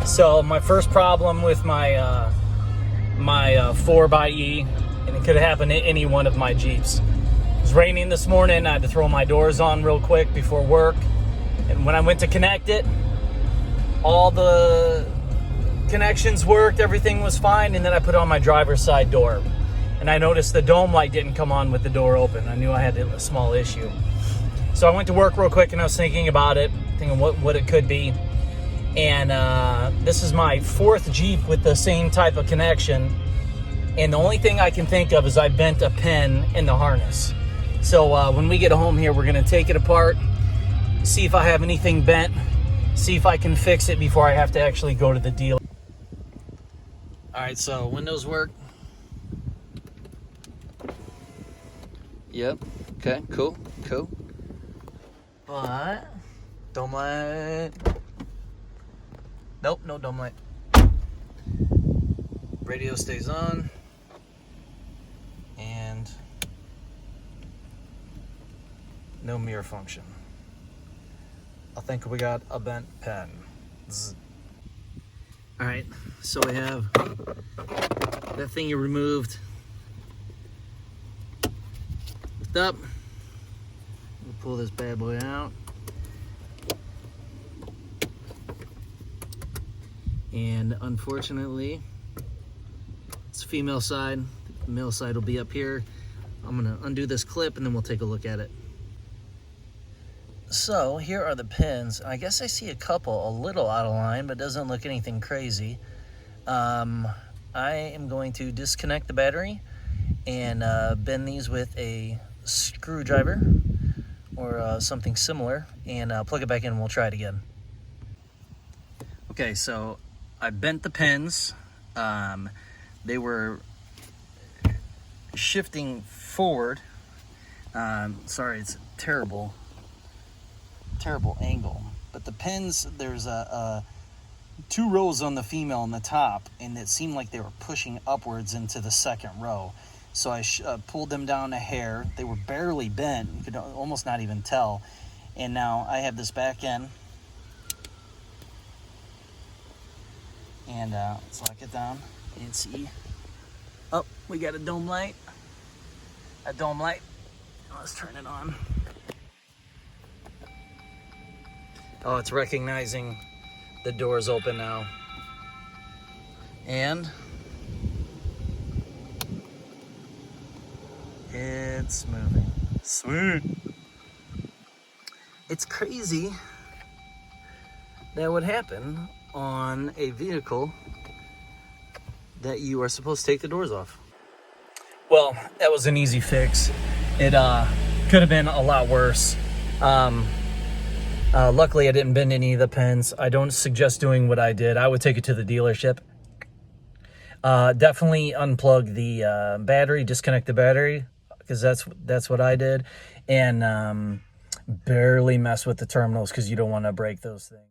So my first problem with my my 4xe, and it could have happened to any one of my Jeeps. It was raining this morning. I had to throw my doors on real quick before work. And when I went to connect it, all the connections worked, everything was fine, and then I put on my driver's side door. And I noticed the dome light didn't come on with the door open. I knew I had a small issue. So I went to work real quick and I was thinking about it, thinking what it could be. And this is my fourth Jeep with the same type of connection. And the only thing I can think of is I bent a pin in the harness. So when we get home here, we're gonna take it apart, see if I have anything bent, see if I can fix it before I have to actually go to the dealer. All right, so windows work. Yep, okay, cool. But, dome light. Nope, no dome light. Radio stays on. And no mirror function. I think we got a bent pen. All right, so we have that thing you removed. Lift up. We'll pull this bad boy out. And unfortunately, it's female side. The male side will be up here. I'm gonna undo this clip and then we'll take a look at it. So here are the pins. I guess I see a couple a little out of line, but doesn't look anything crazy. I am going to disconnect the battery and bend these with a screwdriver or something similar and plug it back in and we'll try it again. Okay, so I bent the pins. They were shifting forward. Sorry, it's a terrible angle. But the pins, there's two rows on the female on the top, and it seemed like they were pushing upwards into the second row. So I pulled them down a hair. They were barely bent. You could almost not even tell. And now I have this back end. And let's lock it down and see. Oh, we got a dome light. Let's turn it on. Oh, it's recognizing the door's open now. And it's moving. Sweet. It's crazy that would happen on a vehicle that you are supposed to take the doors off. Well, that was an easy fix. It could have been a lot worse. Luckily, I didn't bend any of the pins. I don't suggest doing what I did. I would take it to the dealership. Definitely unplug the battery, disconnect the battery, because that's what I did. And barely mess with the terminals because you don't want to break those things.